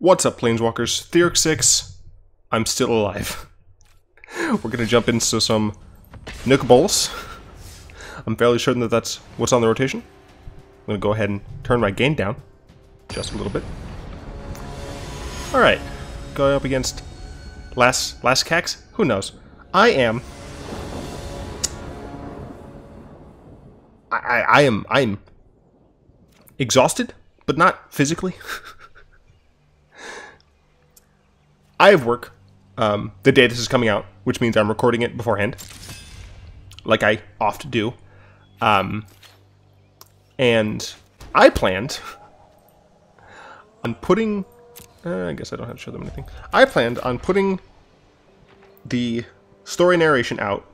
What's up, Planeswalkers? Theoric 6. I'm still alive. We're going to jump into some Nicol Bolas. I'm fairly certain that that's what's on the rotation. I'm going to go ahead and turn my gain down just a little bit. Alright. Going up against last Cax? Who knows? I'm exhausted, but not physically. I have work the day this is coming out, which means I'm recording it beforehand, like I oft do. And I planned on putting... I guess I don't have to show them anything. I planned on putting the story narration out,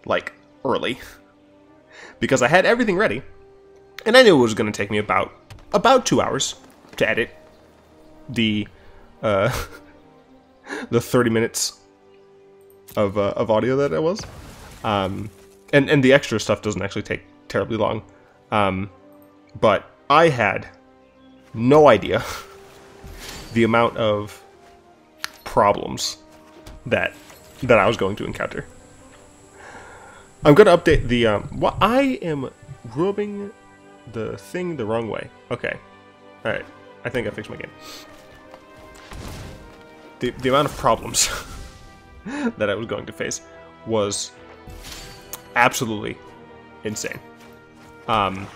like, early. Because I had everything ready, and I knew it was going to take me about 2 hours to edit the 30 minutes of audio that it was. And the extra stuff doesn't actually take terribly long. But I had no idea the amount of problems that I was going to encounter. I'm going to update the... well, I am rubbing the thing the wrong way. Okay. Alright. I think I fixed my game. The amount of problems that I was going to face was absolutely insane. I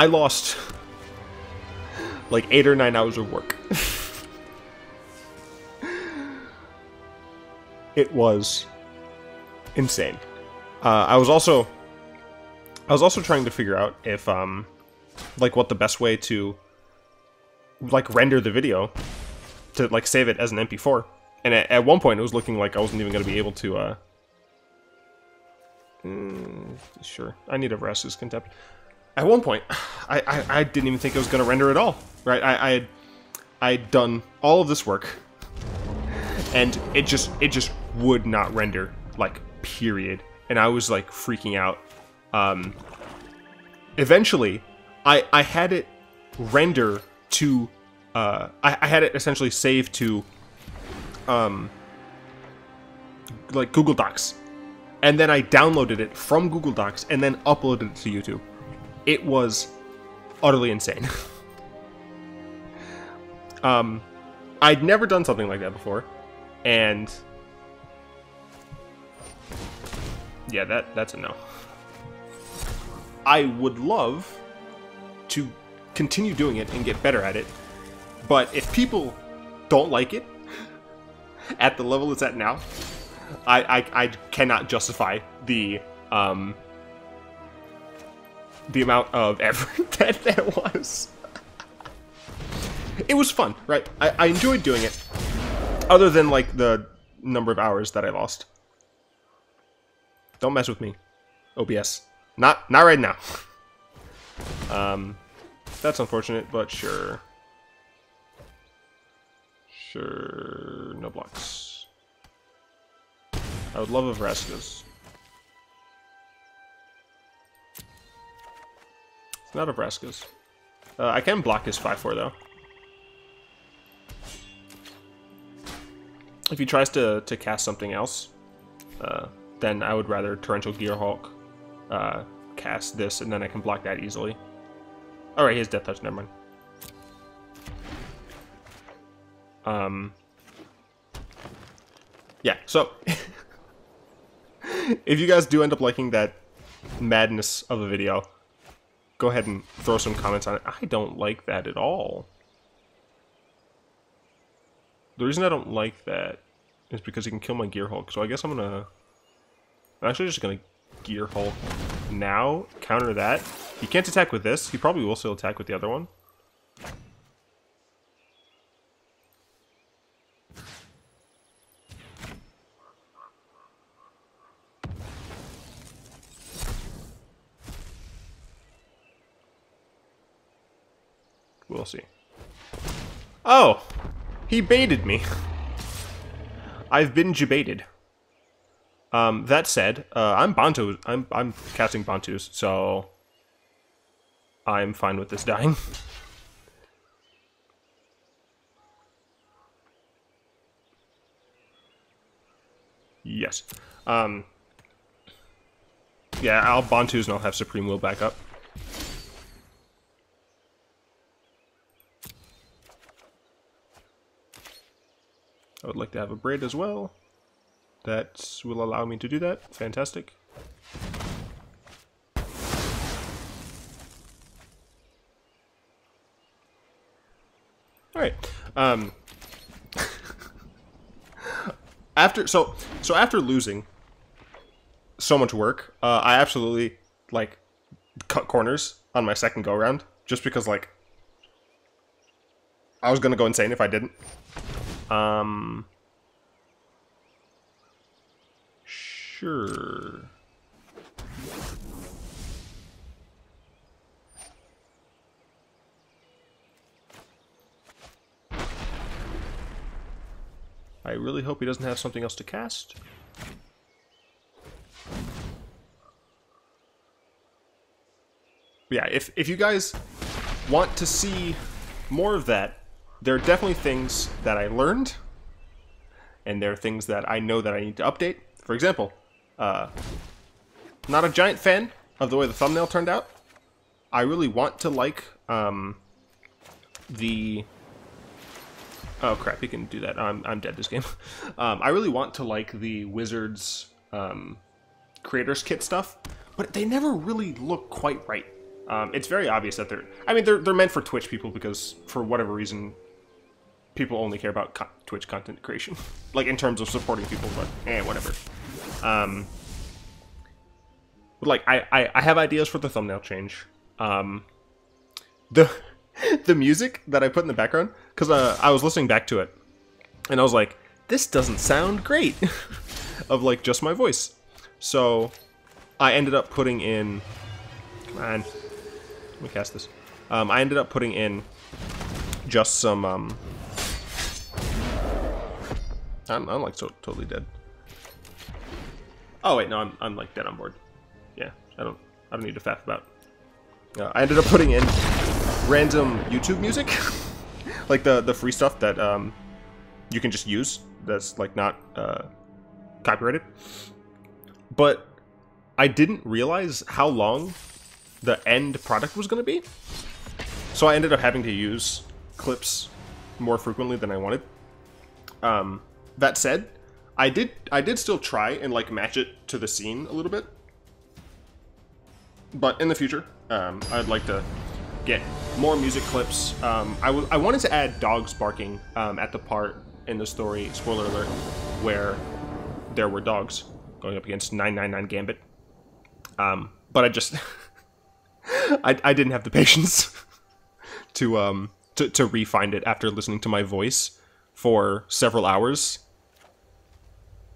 lost like 8 or 9 hours of work. It was insane. I was also trying to figure out if like what the best way to like render the video to like save it as an MP4. And at one point it was looking like I wasn't even going to be able to sure, I need a Vraska's Contempt. At one point I didn't even think it was going to render at all, right? I'd done all of this work and it just would not render, like, period. And I was like freaking out. Eventually I had it render to I had it essentially saved to like Google Docs, and then I downloaded it from Google Docs and then uploaded it to YouTube. It was utterly insane. I'd never done something like that before, and yeah, that's a no. I would love to continue doing it and get better at it, but if people don't like it at the level it's at now, I cannot justify the amount of effort that was. It was fun, right? I enjoyed doing it, other than like the number of hours that I lost. Don't mess with me, OBS. Not right now. That's unfortunate, but sure. Sure, no blocks. I would love a Vraska's. It's not a Vraska's. I can block his 5/4 though. If he tries to cast something else, then I would rather Torrential Gearhulk cast this, and then I can block that easily. Alright, he has Death Touch, never mind. Yeah, so if you guys do end up liking that madness of a video, go ahead and throw some comments on it. I don't like that at all. The reason I don't like that is because he can kill my Gearhulk, so I guess I'm actually just gonna Gearhulk now, counter that. He can't attack with this. He probably will still attack with the other one. We'll see. Oh! He baited me. I've been jebaited. That said, I'm Bontu. I'm casting Bontus, so I'm fine with this dying. Yes. Yeah, I'll Bontu's and I'll have Supreme Will back up. I would like to have a Abrade as well. That will allow me to do that. Fantastic. Alright. After losing so much work, I absolutely like cut corners on my second go round, just because like I was gonna go insane if I didn't. Sure. I really hope he doesn't have something else to cast. But yeah, if you guys want to see more of that, there are definitely things that I learned, and there are things that I know that I need to update. For example, not a giant fan of the way the thumbnail turned out. I really want to like the... Oh crap, he can do that. I'm dead this game. I really want to like the Wizards Creators Kit stuff, but they never really look quite right. It's very obvious that they're meant for Twitch people, because for whatever reason, people only care about Twitch content creation. Like, in terms of supporting people, but whatever. But like, I have ideas for the thumbnail change. The music that I put in the background, because I was listening back to it, and I was like, this doesn't sound great, of like just my voice. So I ended up putting in, come on, let me cast this. I ended up putting in just some, I'm like totally dead. Oh wait, no, I'm like dead on board. Yeah, I don't need to faff about. I ended up putting in random YouTube music, like the free stuff that you can just use, that's like not copyrighted. But I didn't realize how long the end product was going to be, so I ended up having to use clips more frequently than I wanted. That said, I did still try and like match it to the scene a little bit, but in the future, I'd like to get more music clips. I wanted to add dogs barking at the part in the story, spoiler alert, where there were dogs going up against 999 Gambit. But I just I didn't have the patience to re-find it after listening to my voice for several hours.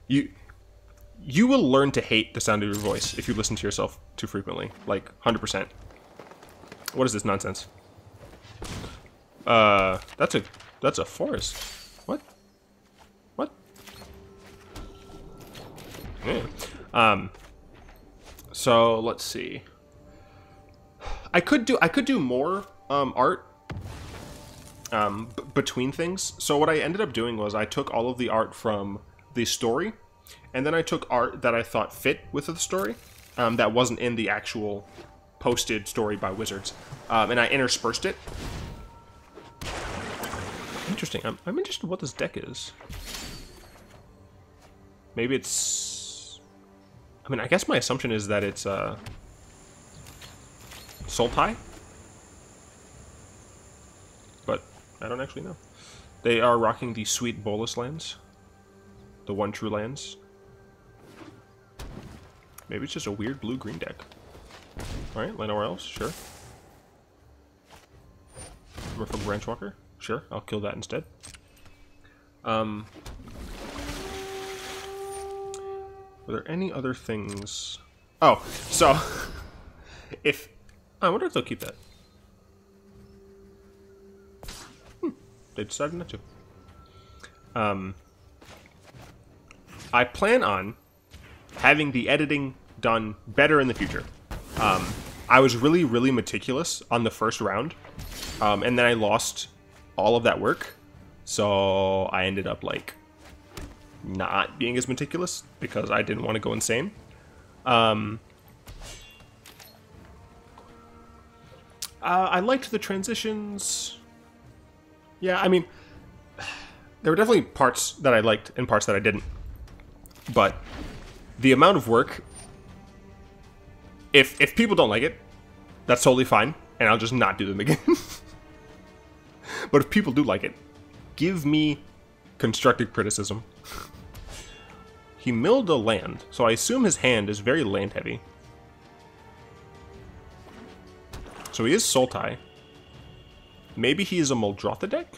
You will learn to hate the sound of your voice if you listen to yourself too frequently, like 100%. What is this nonsense? That's a forest. What? What? Yeah. So let's see. I could do more art between things. So what I ended up doing was I took all of the art from the story, and then I took art that I thought fit with the story, that wasn't in the actual posted story by Wizards, and I interspersed it. Interesting. I'm interested in what this deck is. Maybe it's... I mean, I guess my assumption is that it's Sultai, but I don't actually know. They are rocking the sweet Bolas lands, the one true lands. Maybe it's just a weird blue-green deck. Alright, land nowhere else, sure. Merfolk Branchwalker, sure, I'll kill that instead. Were there any other things? Oh, so if I wonder if they'll keep that. They decided not to. I plan on having the editing done better in the future. I was really, really meticulous on the first round, and then I lost all of that work, so I ended up, like, not being as meticulous because I didn't want to go insane. I liked the transitions. Yeah, I mean, there were definitely parts that I liked and parts that I didn't. But the amount of work, if people don't like it, that's totally fine, and I'll just not do them again. But if people do like it, give me constructive criticism. He milled a land, so I assume his hand is very land heavy. So he is Sultai. Maybe he is a Muldrotha deck?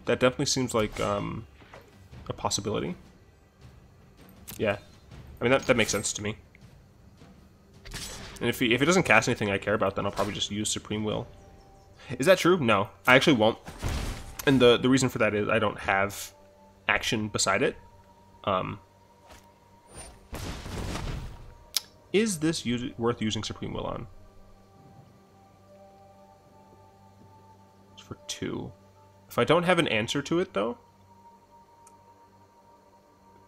That definitely seems like a possibility. Yeah. I mean, that makes sense to me. And if he doesn't cast anything I care about, then I'll probably just use Supreme Will. Is that true? No. I actually won't. And the reason for that is I don't have action beside it. Is this worth using Supreme Will on? It's for 2. If I don't have an answer to it, though,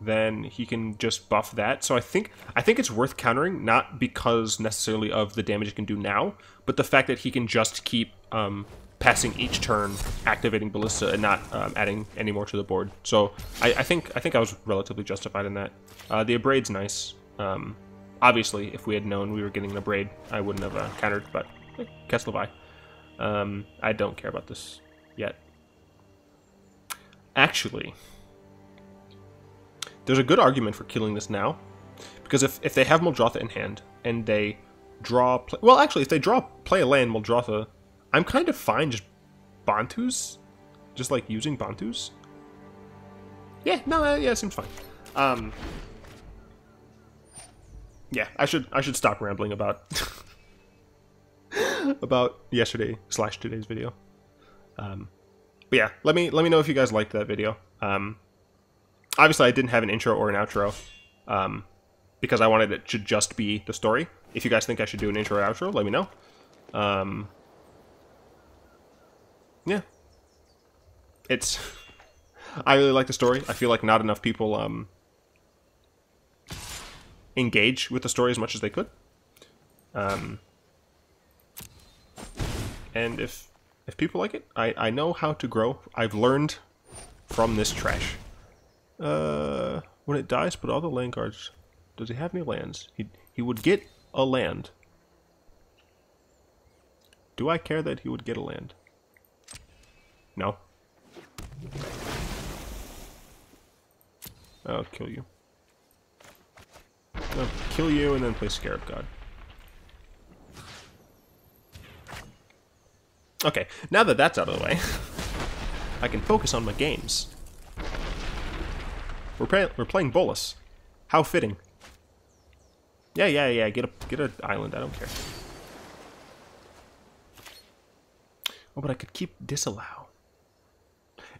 then he can just buff that. So I think it's worth countering, not because necessarily of the damage it can do now, but the fact that he can just keep passing each turn, activating Ballista, and not adding any more to the board. So I think I was relatively justified in that. The Abrade's nice. Obviously, if we had known we were getting an Abrade, I wouldn't have countered, but Cast Levi. I don't care about this yet. Actually, there's a good argument for killing this now, because if they have Muldrotha in hand and they draw, well, actually, if they play a land Muldrotha, I'm kind of fine just Bontus, just like using Bontus. Yeah, no, yeah, it seems fine. Yeah, I should stop rambling about about yesterday/today's video. But yeah, let me know if you guys liked that video. Obviously, I didn't have an intro or an outro, because I wanted it to just be the story. If you guys think I should do an intro or outro, let me know. Yeah. I really like the story. I feel like not enough people engage with the story as much as they could. And if people like it, I know how to grow. I've learned from this trash. When it dies, put all the land cards. Does he have any lands? He would get a land. Do I care that he would get a land? No. I'll kill you. I'll kill you and then play Scarab God. Okay, now that that's out of the way, I can focus on my games. We're playing Bolas. How fitting. Yeah. Get a island. I don't care. Oh, but I could keep Disallow.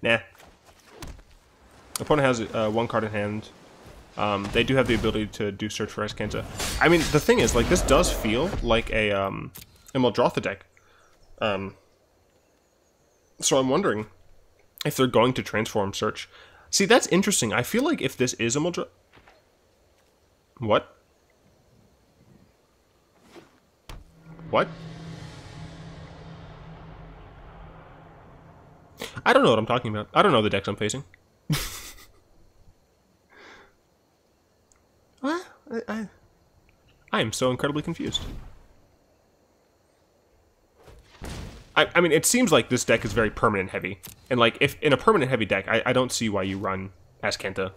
Nah. Opponent has 1 card in hand. They do have the ability to do Search for Azcanta. I mean, the thing is, like, this does feel like a Muldrotha deck. So I'm wondering if they're going to transform Search. See, that's interesting. I feel like if this is a Muldrotha... What? What? I don't know what I'm talking about. I don't know the decks I'm facing. What? I am so incredibly confused. I mean, it seems like this deck is very permanent heavy. And, like, if in a permanent heavy deck, I don't see why you run Azcanta.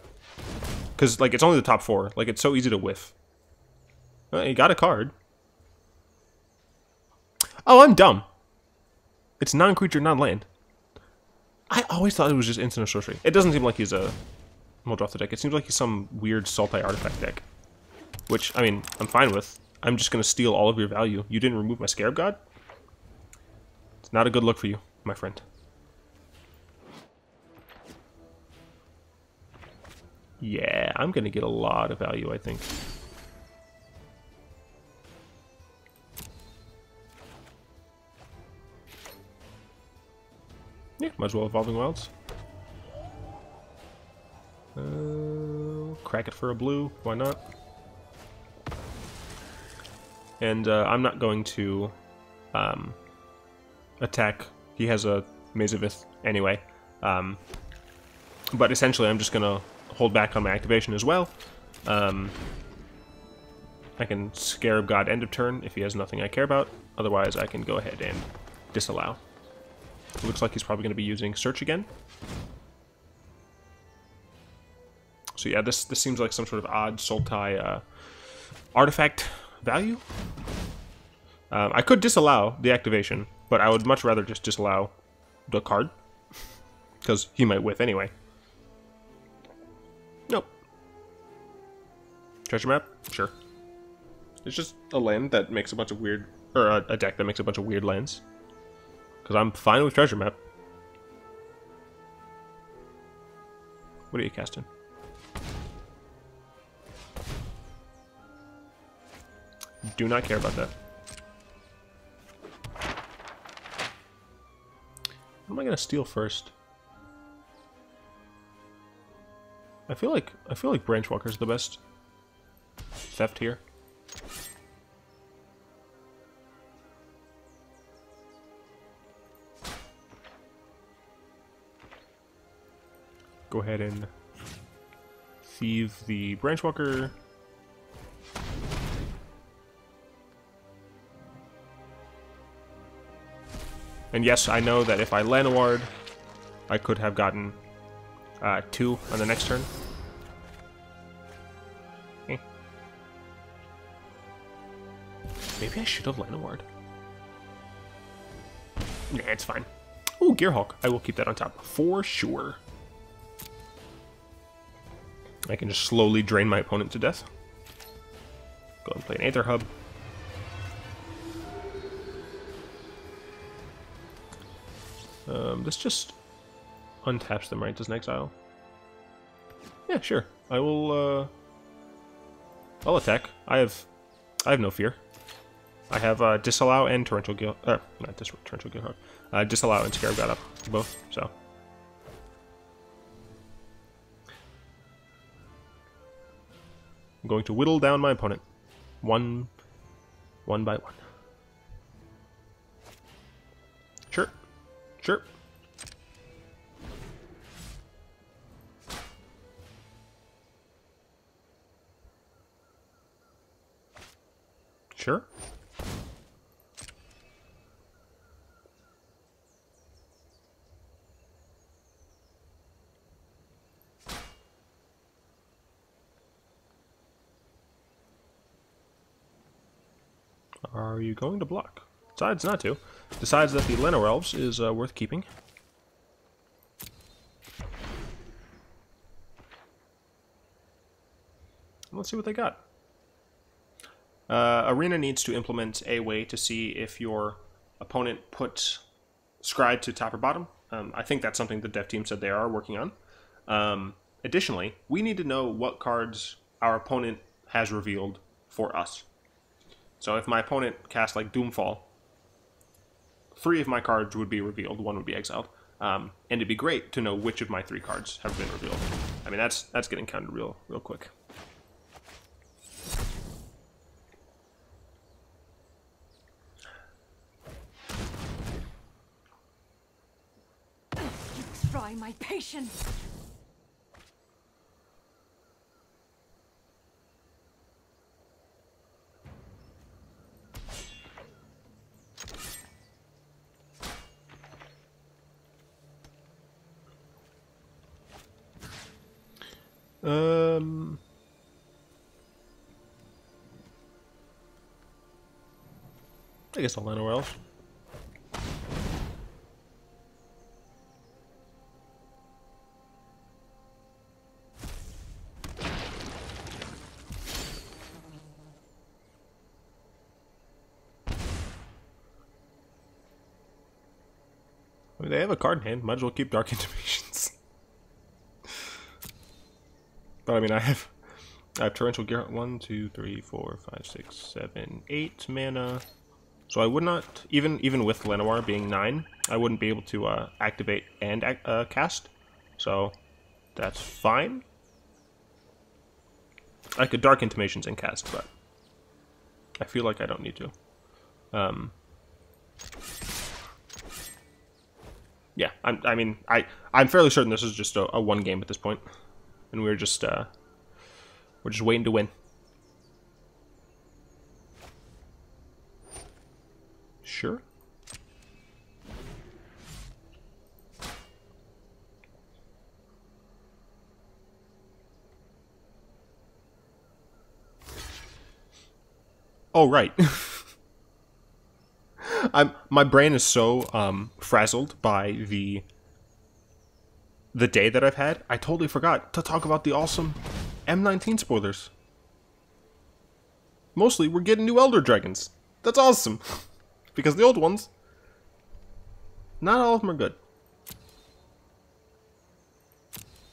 Because, like, it's only the top 4. Like, it's so easy to whiff. You got a card. Oh, I'm dumb. It's non-creature, non-land. I always thought it was just instant or sorcery. It doesn't seem like he's a Muldrotha deck. It seems like he's some weird Sultai artifact deck. Which, I mean, I'm fine with. I'm just going to steal all of your value. You didn't remove my Scarab God? It's not a good look for you, my friend. Yeah, I'm going to get a lot of value, I think. Yeah, might as well Evolving Wilds. Crack it for a blue, why not? And I'm not going to attack. He has a Maze of Ith anyway. But essentially I'm just going to hold back on my activation as well. I can Scarab God end of turn if he has nothing I care about. Otherwise I can go ahead and Disallow. It looks like he's probably going to be using Search again. So yeah, this seems like some sort of odd Sultai artifact value. I could disallow the activation, but I would much rather just disallow the card. Because he might whiff anyway. Nope. Treasure map? Sure. It's just a land that makes a bunch of weird... Or a deck that makes a bunch of weird lands. Because I'm fine with treasure map. What are you casting? Do not care about that. What am I gonna steal first? I feel like Branchwalker's the best theft here. Go ahead and thieve the Branchwalker. And yes, I know that if I Llanoward, I could have gotten 2 on the next turn. Eh. Maybe I should have Llanoward. Nah, it's fine. Ooh, Gearhulk. I will keep that on top for sure. I can just slowly drain my opponent to death. Go and play an Aether Hub. This just untaps them, right? Doesn't exile? Yeah, sure. I will. I'll attack. I have no fear. I have Disallow and Torrential Gearhulk. Not Torrential Gearhulk. Disallow and Scarab God up both. So. I'm going to whittle down my opponent, one by one. Sure. Sure. Sure. Are you going to block? Decides not to. Decides that the Llanowar Elves is worth keeping. Let's see what they got. Arena needs to implement a way to see if your opponent puts Scry to top or bottom. I think that's something the dev team said they are working on. Additionally, we need to know what cards our opponent has revealed for us. So if my opponent casts like Doomfall, 3 of my cards would be revealed, 1 would be exiled. And it'd be great to know which of my 3 cards have been revealed. I mean, that's getting counted real quick. Try my patience. I guess I'll land nowhere else. I mean, they have a card in hand. Might as well keep Dark Intimations. But I mean, I have Torrential Gearhulk 1, 2, 3, 4, 5, 6, 7, 8 mana. So I would not, even with Llanowar being 9, I wouldn't be able to activate and cast. So that's fine. I could Dark Intimations and cast, but I feel like I don't need to. Yeah, I'm fairly certain this is just a one game at this point, and we're just waiting to win. Sure. Oh, right. My brain is so frazzled by the day that I've had. I totally forgot to talk about the awesome M19 spoilers. Mostly, we're getting new Elder Dragons. That's awesome. Because the old ones, not all of them are good.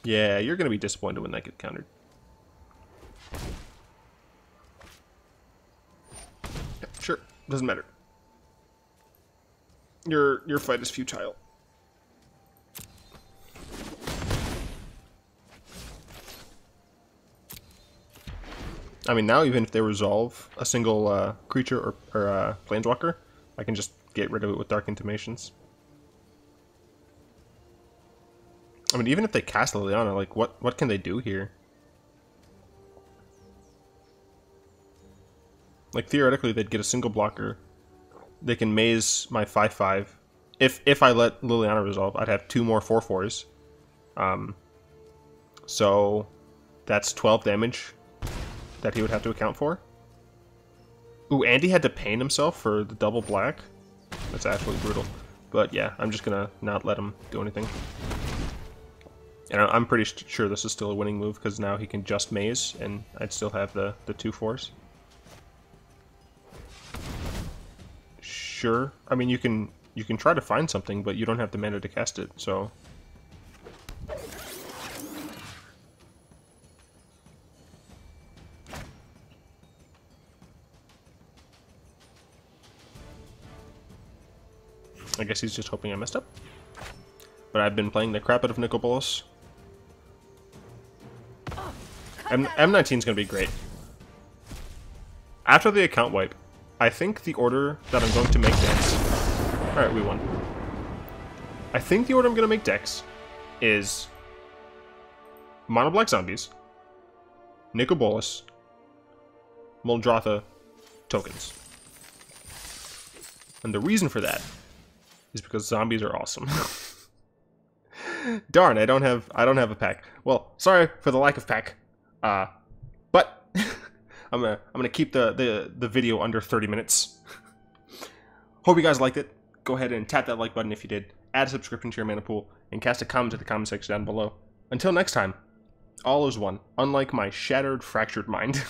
Yeah, you're going to be disappointed when that gets countered. Yeah, sure, doesn't matter. Your fight is futile. I mean, now even if they resolve a single creature or planeswalker, I can just get rid of it with Dark Intimations. I mean, even if they cast Liliana, like, what can they do here? Like, theoretically, they'd get a single blocker. They can maze my 5/5. If I let Liliana resolve, I'd have 2 more 4/4s. So that's 12 damage that he would have to account for. Ooh, and he had to pain himself for the double black. That's absolutely brutal. But yeah, I'm just gonna not let him do anything. And I'm pretty sure this is still a winning move, because now he can just maze, and I'd still have the 2/4s. Sure. I mean, you can try to find something, but you don't have the mana to cast it, so... I guess he's just hoping I messed up. But I've been playing the crap out of Nicol Bolas. M19's gonna be great. After the account wipe, I think the order that I'm going to make decks... Alright, we won. I think the order I'm going to make decks is Mono Black Zombies, Nicol Bolas, Muldrotha, Tokens. And the reason for that is because zombies are awesome. Darn, I don't have a pack. Well, sorry for the lack of pack. But I'm gonna keep the video under 30 minutes. Hope you guys liked it. Go ahead and tap that like button if you did. Add a subscription to your mana pool, and cast a comment to the comment section down below. Until next time, all is one, unlike my shattered, fractured mind.